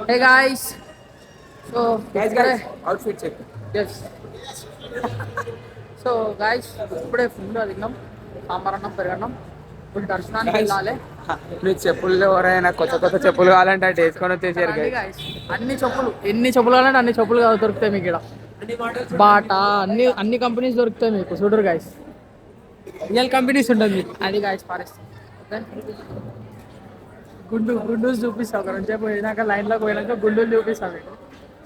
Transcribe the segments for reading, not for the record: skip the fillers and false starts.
Hey guys, so guys, outfit check. yes. So guys ఇప్పుడే food అడిగినాం సాంబార్ అన్నం పెరగన్నం ఇప్పుడు దర్శనానికి Guys, వెళ్ళాలి. మీకు చెప్పులు ఎవరైనా కొత్త చెప్పులు కావాలంటే అటు వేసుకొని వచ్చేసారు రండి guys. అన్ని చెప్పులు ఎన్ని చెప్పులు కావాలంటే అన్ని చెప్పులు దొరుకుతాయి మీకు ఇక్కడ. బాటా అన్ని కంపెనీస్ దొరుకుతాయి మీకు చూడరు గాయస్. రియల్ కంపెనీస్ ఉంటుంది. అది గాయస్ పరిస్థితి. గుండు చూపిస్తా ఒక రెండు సేపు పోయినాక లైన్లోకి పోయినాక గుండులు చూపిస్తా మీకు.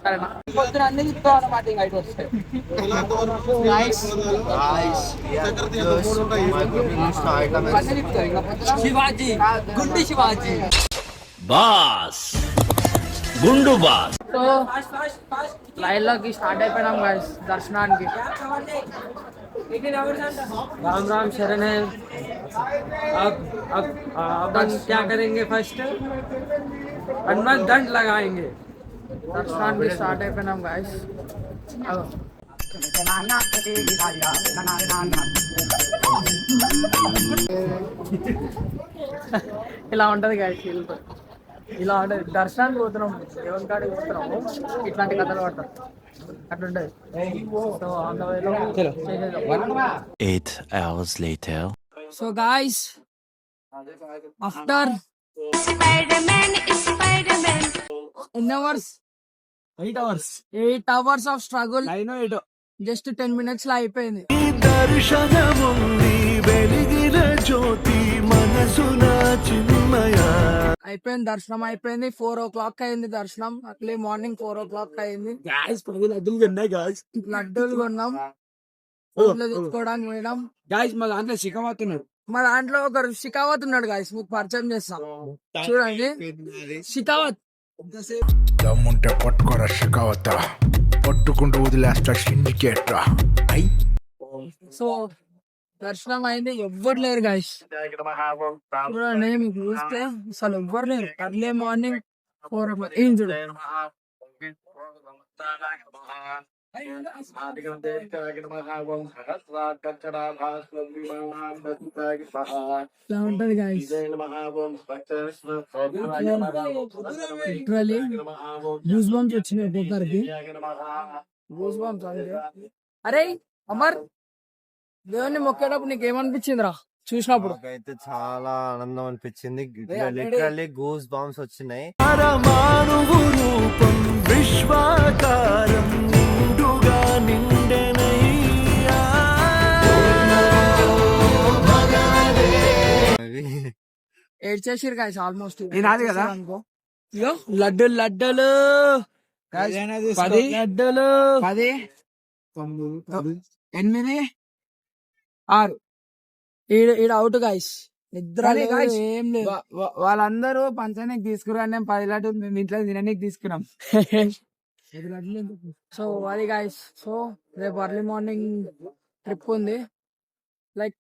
సరేనా? పొద్దున అన్ని తిప్పుతాం అన్నమాట ఇంకా ఇటు వస్తే. శివాజీ గుండు శివాజీ బాస్ గుండు బాస్. సో లైన్లోకి స్టార్ట్ అయిపోయినాం గాయస్ దర్శనానికి. राम राम शरण है. अब अपन क्या करेंगे फर्स्ट हनुमान दंड लगाएंगे. దర్శనానికి స్టార్ట్ అయిపోయినాం గాయస్. ఇలా ఉంటది గాయస్. ఇలా ఉంటది దర్శనానికి పోతున్నాం దేవుని కాడికి పోతున్నాము ఇట్లాంటి కథలు పడతాం అట్లుంటది. సో ఆన్ ద వేలో 8 hours later. So guys after ఎన్ని hours 8 hours of struggle just 10 minutes లో అయిపోయింది. అయిపోయింది దర్శనం అయిపోయింది. 4 o'clock అయింది దర్శనం. అట్లే మార్నింగ్ 4 o'clock అయింది. లడ్డూలు కొన్నాం. ఊర్లో తెచ్చుకోవడానికి పోయినాం. మా దాంట్లో శిఖమవుతున్నాడు. మా దాంట్లో ఒకరు షికావత్ ఉన్నాడు గాయస్, మీకు పరిచయం చేస్తాం చూడండి. షికావత్ దమ్ముంటే పట్టుకోరా షికావత, పట్టుకుంటూ వదిలేస్తా సిండికేట్. సో దర్శనం అయింది. ఎవ్వరు లేరు గాయస్ చూడండి. మీకు చూస్తే అసలు ఎవ్వరు లేరు. అర్లీ మార్నింగ్ 4 o'clock ఏం చూడు. ఇలా ఉంటది గాయస్. లిటరలీ గూస్ బంప్స్ వచ్చినాయి ఒక్కొక్కరికి. గూస్ బంప్స్ అంటే అరే అమర్ దేవుని మొక్కేటప్పుడు నీకు ఏమనిపించిందిరా చూసినప్పుడు? అయితే చాలా ఆనందం అనిపించింది. లిటరల్లీ గూస్ బాంబ్స్ వచ్చినాయి. ఏడ్చేసిరు గాయస్ ఆల్మోస్ట్. నాది కదా అనుకో. ఇగో లడ్డూలు 10 లడ్డూలు 10 9 8 6 ఈడ అవుట్ గాయస్. నిద్ర ఏం లేదు. వాళ్ళందరూ పంచానికి తీసుకురా. నేను 10 లడ్డూలు మేము ఇంట్లో తినడానికి తీసుకున్నాం. సో అది గాయస్. సో రేపు అర్లీ మార్నింగ్ ట్రిప్ ఉంది. లైక్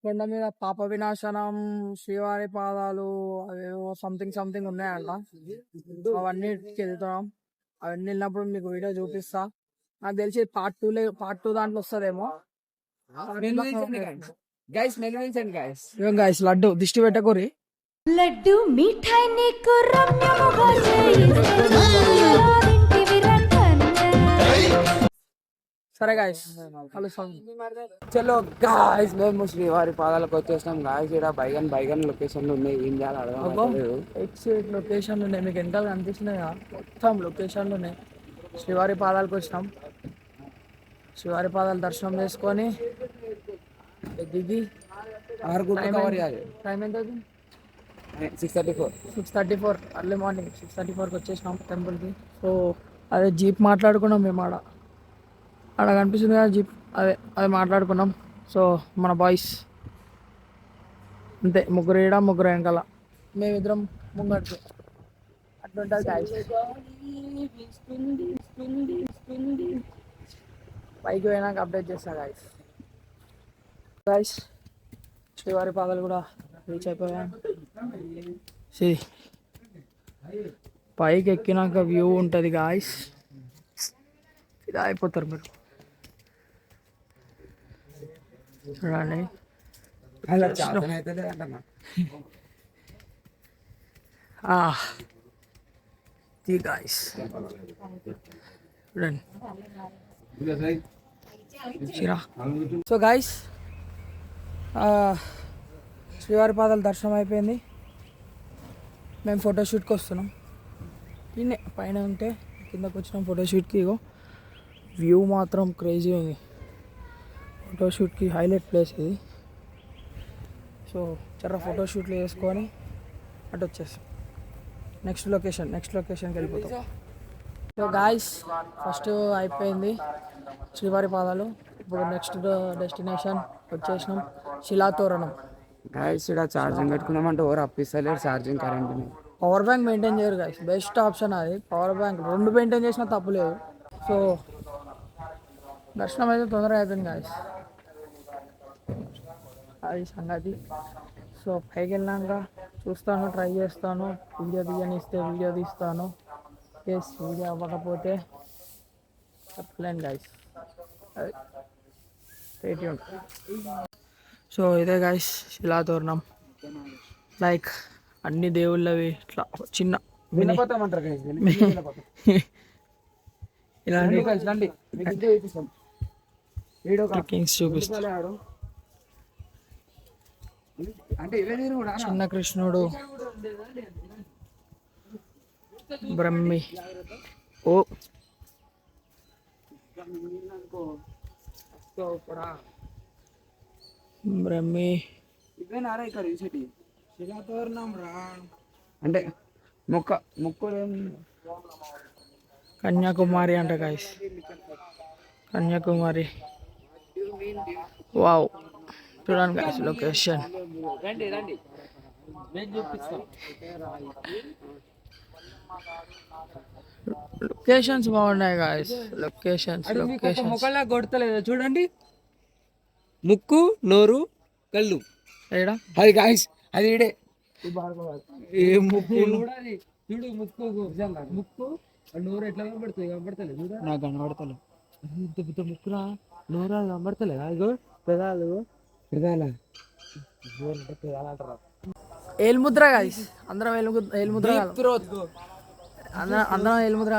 కొండ మీద పాప వినాశనం, శ్రీవారి పాదాలు, అవేవో సంథింగ్ ఉన్నాయంట. అవన్నిటికి వెళ్తున్నాం. అవన్నీ వెళ్ళినప్పుడు మీకు వీడియో చూపిస్తా. నాకు తెలిసి పార్ట్ 2 దాంట్లో వస్తుందేమో. గైస్ మెల్లించండి గైస్. ఏం గాయస్ లడ్డు దిష్టి పెట్టకూరి. లడ్డు మిఠాయి నీకు రమ్యముగా చేయింటివి రంగన్న. సరే గాయస్ కలుస్తాం. చలో గాయస్ మేము శ్రీవారి పాదాలకు వచ్చేసినాం గాయస్. ఇక్కడ బైగన్ లొకేషన్లు ఉన్నాయి. ఏం చేయాలి అర్థం ఎక్సైట్ లొకేషన్లు ఉన్నాయి. మీకు వెనకాల కనిపిస్తున్నాయి మొత్తం లొకేషన్లు ఉన్నాయి. శ్రీవారి పాదాలకు వచ్చినాం. శ్రీవారి పాదాలు దర్శనం చేసుకొని దిగి 6 టైం ఎంత అవుతుంది? 6:34 6:34 అర్లీ మార్నింగ్ 6:34కి వచ్చేసినాం టెంపుల్కి. సో అదే జీప్ మాట్లాడుకున్నాం మేము. ఆడ కనిపిస్తుంది కదా జీప్, అదే మాట్లాడుకున్నాం. సో మన బాయ్స్ అంతే, ముగ్గురు ఈడ ముగ్గురు వెనకాల, మేమిద్దరం ముంగట్టు. అట్లుంటుంది గాయస్. పైకి పోయినాక అప్డేట్ చేస్తా గాయస్. శ్రీవారి పాదాలు కూడా రీచ్ అయిపోయాం. పైకి ఎక్కినాక వ్యూ ఉంటుంది గాయస్. ఇది అయిపోతారు మీరు చూడండి. ఇది గాయస్ చూడండి. సో గాయస్ శ్రీవారి పాదాల దర్శనం అయిపోయింది. మేము ఫోటోషూట్కి వస్తున్నాం. ఇన్నే పైన ఉంటే కిందకు వచ్చినాం ఫోటోషూట్కి. ఇగో వ్యూ మాత్రం క్రేజీ ఉంది. ఫోటోషూట్కి హైలైట్ ప్లేస్ ఇది. సో చర్ర ఫోటోషూట్లు వేసుకొని అటు వచ్చేస్తాం. నెక్స్ట్ లొకేషన్కి వెళ్ళిపోతాం. సో గాయస్ ఫస్ట్ అయిపోయింది శ్రీవారి పాదాలు. ఇప్పుడు నెక్స్ట్ డెస్టినేషన్ వచ్చేసినాం శిలాతోరణం. గాయస్ ఇక్కడ ఛార్జింగ్ పెట్టుకున్నామంటే ఎవరు అప్పిస్తలేరు charging current. Power bank maintain చేయరు గాయస్. బెస్ట్ ఆప్షన్ అది పవర్ బ్యాంక్. 2 మెయింటైన్ చేసినా తప్పులేదు. సో దర్శనం అయితే తొందరగా అయిపోయింది గాయస్. అది సంగతి. సో పైకి వెళ్ళాక చూస్తాను, ట్రై చేస్తాను. వీడియో తీయనిస్తే వీడియో తీస్తాను. వీడియో అవ్వకపోతే చెప్పలేను గాయస్. అది స్టే సో ఇదే గాయస్ శిలాతోరణం. లైక్ అన్ని దేవుళ్ళవి ఇట్లా చిన్న ఇలాంటి క్లిక్కింగ్స్ చూపిస్తాను. చిన్న కృష్ణుడు, బ్రహ్మి, ఓ బ్రహ్మి అంటే మొక్క కన్యాకుమారి అంట గాయస్. కన్యాకుమారి. వావ్ చూడండి గాయస్ లొకేషన్. లొకేషన్స్ బాగున్నాయి గాయస్. లొకేషన్స్ మొక్కలా కొడతలేదు చూడండి. ముక్కు, నోరు, కళ్ళు ఏడా అది గాయస్. అది ఈడే ఏ ముక్కు చూడు. ముక్కు నోరు ఎట్లా కనబడుతుంది? కనబడతలేదు. నాకు కనబడతలేదు. పెద్ద ముక్కురా నోరు కనబడతలేదు. అదిగో పెదాలు పెదాల ఏల్ముద్ర గాయస్. అందరం ఏల్ముద్ర అందరం ఏల్ముద్ర.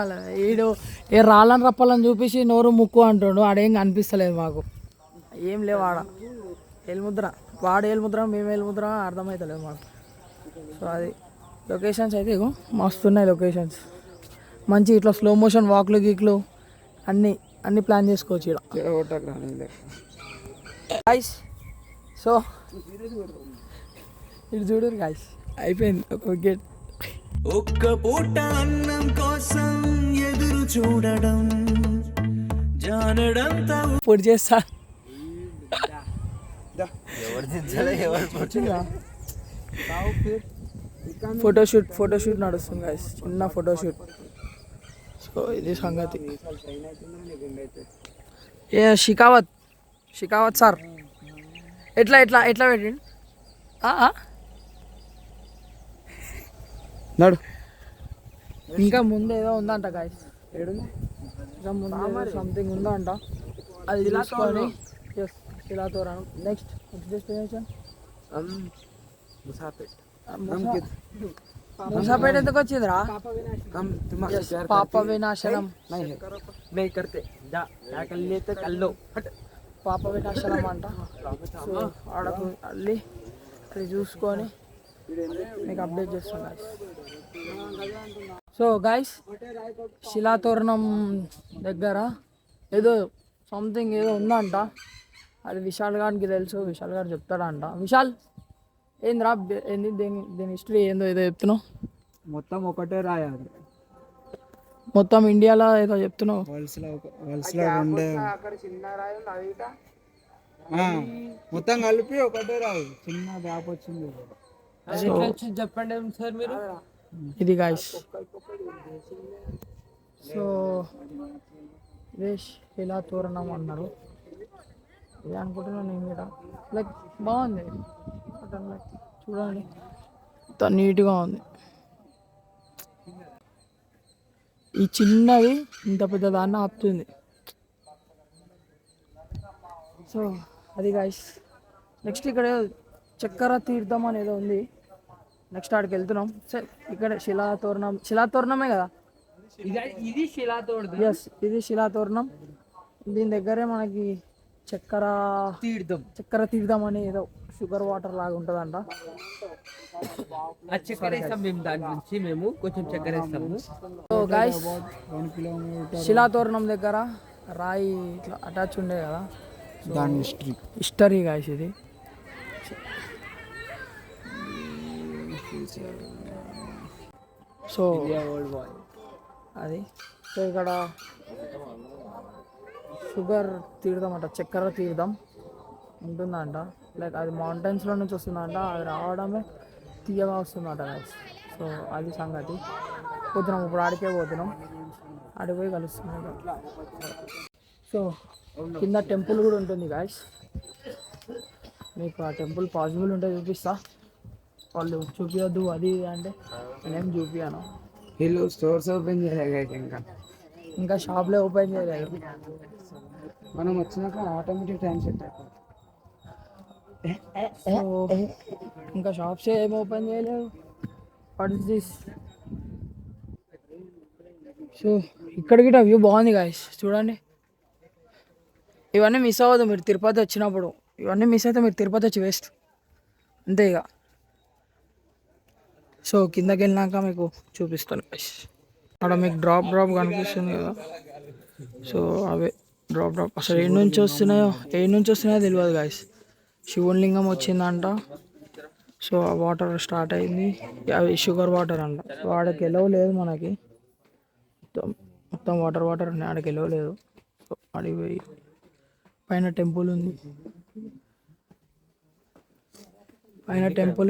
ఈడు ఏ రాళ్ళని రప్పాలని చూపించి నోరు ముక్కు అంటుండు. ఆడేం కనిపిస్తలేదు మాకు. ఏం లేవు ఆడ. ఏల్ముద్ర వాడు ఏల్ముద్ర మేము ఏల్ముద్ర అర్థమవుతలేదు మాకు. సో అది లొకేషన్స్ అయితే ఇగో మస్తున్నాయి లొకేషన్స్. మంచి ఇట్లా స్లో మోషన్ వాక్లు గీక్లు అన్నీ ప్లాన్ చేసుకోవచ్చు ఇక్కడ గాయస్. సో ఇటు చూడరు గాయస్. అయిపోయింది ఒక గేట్. ఒక్క పూట అన్నం కోసం ఎదురు చూడడం జానడంతా పొడి చేస్తా. ఫోటోషూట్ నడుస్తుంది గాయస్. చిన్న ఫోటోషూట్. సో ఇది సంగతి. ఏ షికావత్ సార్ ఎట్లా పెట్టండి నడు. ఇంకా ముందు ఏదో ఉందంట గాయస్. ఇంకా ముందు సంథింగ్ ఉందంట. అది తీసుకొని శిలాతోరణం. నెక్స్ట్ డెస్టినేషన్ ముసాపేట ఎందుకు వచ్చిందిరా? పాప వినాశనం. పాప వినాశనం అంట. సో ఆడకు వెళ్ళి అది చూసుకొని మీకు అప్డేట్ చేస్తాను గాయస్. సో గాయస్ శిలాతోరణం దగ్గర ఏదో సంథింగ్ ఏదో ఉందంట. అది విశాల్ గారికి తెలుసు. విశాల్ గారు చెప్తాడంట. విశాల్ ఏంద్రా ఏంది దీని హిస్టరీ ఏందో ఏదో చెప్తున్నావు. మొత్తం ఒకటే రాయాలి. మొత్తం ఇండియాలో ఏదో చెప్తున్నావు. మొత్తం కలిపి ఒకటే రాయి. చిన్న గ్యాప్ వచ్చింది. చెప్పండి సార్ మీరు. ఇది గాయస్. సో ఇదే శిలాతోరణం అన్నారు. ఇది అనుకుంటున్నాను నేను కూడా. లైక్ బాగుంది చూడండి. అంత నీట్గా ఉంది. ఈ చిన్నది ఇంత పెద్ద దాన్ని ఆపుతుంది. సో అది గాయస్. నెక్స్ట్ ఇక్కడ చక్కెర తీర్థం అనేది ఉంది. నెక్స్ట్ ఆడికి వెళ్తున్నాం. ఇక్కడ శిలాతోరణమే కదా. ఇది శిలాతోడు ఎస్, ఇది శిలాతోరణం. దీని దగ్గరే మనకి చక్కెర తీర్థం అని ఏదో షుగర్ వాటర్ లాగా ఉంటుందంట. ఆ చక్కెర వేస్తాం మేము, దాని నుంచి మేము కొంచెం చక్కెర వేస్తాము. సో గైస్, శిలాతోరణం దగ్గర రాయి ఇట్లా అటాచ్ ఉండే కదా, దాని హిస్టరీ గైస్ ఇది. సో అది సో ఇక్కడ షుగర్ తీర్థం అంట, చక్కెర తీర్థం ఉంటుందంట. లైక్ అది మౌంటైన్స్లో నుంచి వస్తుందంట, అది రావడమే తీయగా వస్తుందంట గైస్. సో అది సంగతి. పోతున్నాం ఇప్పుడు, ఆడికే పోతున్నాం, ఆడికి పోయి కలుస్తున్నాం. సో కింద టెంపుల్ కూడా ఉంటుంది గాయస్. మీకు ఆ టెంపుల్ పాసిబుల్ ఉంటే చూపిస్తా. వాళ్ళు చూపించద్దు అది అంటే నేనేం చూపించాను. వీళ్ళు స్టోర్స్ ఓపెన్ చేయలేదు, ఇంకా షాప్లే ఓపెన్ చేయలేదు. మనం వచ్చినాక ఆటోమేటిక్ టైం సెట్ అయిపోతుంది. సో ఇంకా షాప్స్ ఏం ఓపెన్ చేయలేదు. What is this? సో ఇక్కడ గిట్ట వ్యూ బాగుంది గాయస్, చూడండి. ఇవన్నీ మిస్ అవ్వదు మీరు తిరుపతి వచ్చినప్పుడు. ఇవన్నీ మిస్ అయితే మీరు తిరుపతి వచ్చి వేస్ట్ అంతే ఇక. సో కిందకి వెళ్ళినాక మీకు చూపిస్తాను గైస్. అక్కడ మీకు డ్రాప్ కనిపిస్తుంది కదా. సో అవే డ్రాప్ అసలు ఏడు నుంచి వస్తున్నాయో తెలియదు గాయస్. శివలింగం వచ్చిందంట. సో ఆ వాటర్ స్టార్ట్ అయింది, అవి షుగర్ వాటర్ అంట. సో ఆడకి వెళ్ళలేదు మనకి, మొత్తం వాటర్ ఉన్నాయి, ఆడకి వెళ్ళలేదు. సో ఆడికి పోయి పైన టెంపుల్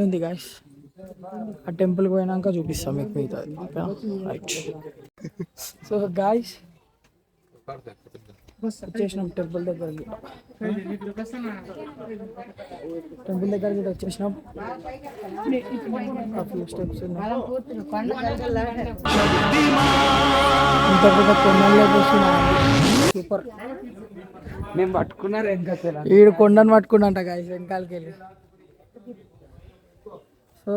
ఉంది గాయస్. ఆ టెంపుల్కి పోయినాక చూపిస్తాం మీకు మిగతా. రైట్. సో గాయస్ వచ్చేసినాం టెంపుల్ దగ్గరికి వచ్చేసినాం. ఆ ఫ్యూ స్టెప్స్ ఉన్నాయి. ఇంత పెద్ద కొండల్లో కూర్చున్నాం. సూపర్. మేము పట్టుకున్నారు ఇంకా ఈడు కొండను పట్టుకున్నంట గాయస్ వెనకాలకి వెళ్ళి. సో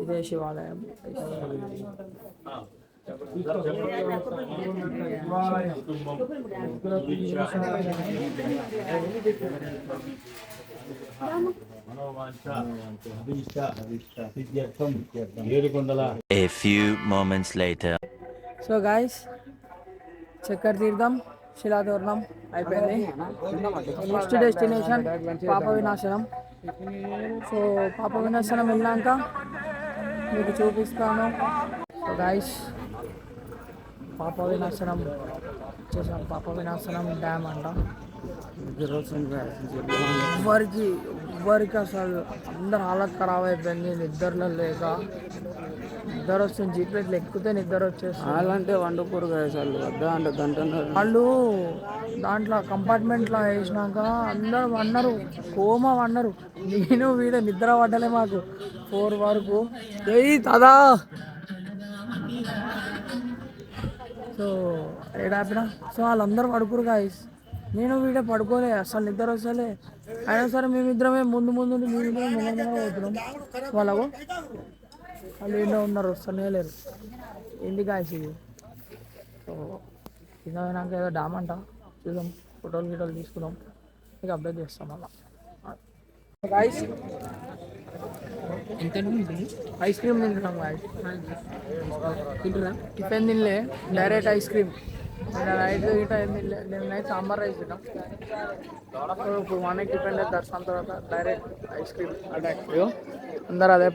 ఇదే శివాలయం. A few moments later. So guys, చక్కెర తీర్థం, శిలాతోరణం అయిపోయింది. నెక్స్ట్ డెస్టినేషన్ పాప వినాశనం. సో పాప వినాశనం వెళ్ళాక మీకు చూపిస్తాను. సో గాయస్, పాప వినాశనం వచ్చేసాం. పాప వినాశనం డ్యామ్ అంట. ఎవ్వరికి అసలు అందరు హాలత్ ఖరాబ్ అయిపోయింది, నిద్రలో లేక. నిద్ర వస్తుంది, జీప్లెట్లు ఎక్కితే నిద్ర వచ్చేస్తుంది. అలాంటి వండుకోరు అసలు వద్దా అంటే వాళ్ళు దాంట్లో కంపార్ట్మెంట్లో వేసినాక అందరూ వన్నారు, కోమా వన్నారు. నేను వీడ నిద్ర పడ్డలే మాకు 4 వరకు. తదా సో ఏడాపిన. సో వాళ్ళందరూ పడుకురు గాయస్, నేను వీడే పడుకోలే, అసలు నిద్ర వస్తలే. అయినా సరే మేమిద్దరమే ముందు పోతున్నాం. వాళ్ళకు వాళ్ళు ఏంటో ఉన్నారు, వస్తూనే లేరు. ఏంటి గాయస్ ఇది? సో కింద పోయినాక ఏదో డామ్ అంట, చూద్దాం, ఫోటోలు తీసుకున్నాం, మీకు అప్డేట్ చేస్తాం అలా. గాయస్ ఐస్ క్రీమ్ తింటున్నాం గాయస్. టిఫిన్ తినలే, డైరెక్ట్ ఐస్ క్రీమ్. నైట్ గిట్ట ఏం తినలే, నేను నైట్ సాంబార్ రైస్ తిన్నాం. ఇప్పుడు మార్నింగ్ టిఫిన్ లేదు, దర్శనం తర్వాత డైరెక్ట్ ఐస్ క్రీమ్ అటాక్. అందరు అదే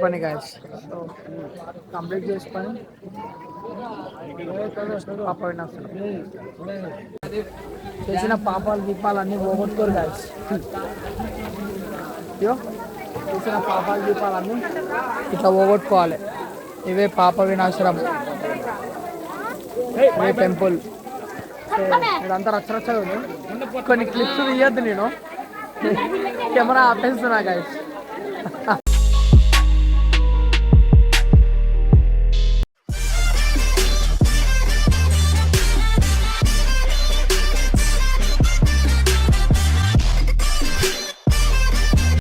పని గాయస్. సో కంప్లీట్ చేసుకొని పాప వినాశనం చేసిన పాపాలు దీపాలు అన్నీ పోగొట్టుకోరు గాయస్. చేసిన పాపాలు దీపాలన్నీ ఇట్లా పోగొట్టుకోవాలి. ఇవే పాప వినాశనం, ఇవే టెంపుల్. సో ఇదంతా రచ్చరచ్చగా ఉంది. కొన్ని క్లిప్స్ తీయద్దు, నేను కెమెరా ఆపేస్తున్నా గాయస్.